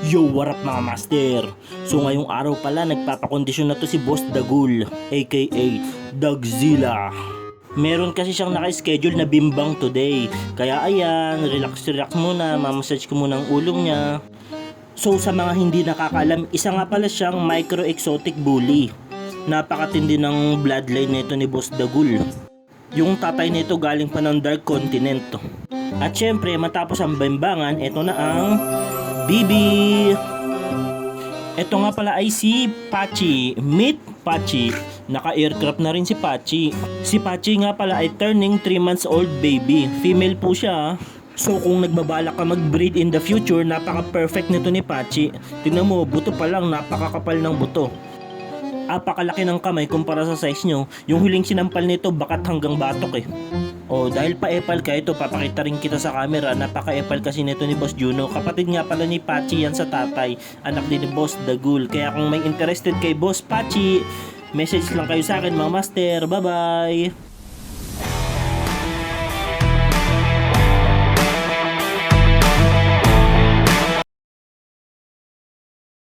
Yo, what up mga master? So ngayong araw pala nagpapakondisyon na to si Boss Dagul aka Dagzilla. Meron kasi siyang naka-schedule na bimbang today. Kaya ayan, relax muna, mamassage ko muna ang ulong niya. So sa mga hindi nakakaalam, isa nga pala siyang micro-exotic bully. Napakatindi ng bloodline nito ni Boss Dagul. Yung tatay nito galing pa ng Dark Continent. At syempre matapos ang bimbangan, ito na ang Bibi! Ito nga pala ay si Pachi. Meet Pachi. Naka-aircraft na rin si Pachi. Si Pachi nga pala ay turning 3 months old baby. Female po siya. So kung nagbabalak ka mag-breed in the future, napaka-perfect nito ni Pachi. Tingnan mo, buto pa lang, napakakapal ng buto. Apakalaki ng kamay kumpara sa size nyo. Yung huling sinampal nito bakat hanggang batok eh. Oh, dahil pa-epal ka ito, papakita rin kita sa camera. Napaka-epal kasi nito ni Boss Juno. Kapatid nga pala ni Pachi yan sa tatay. Anak din ni Boss Dagul. Kaya kung may interested kay Boss Pachi, message lang kayo sa akin mga master. Bye-bye!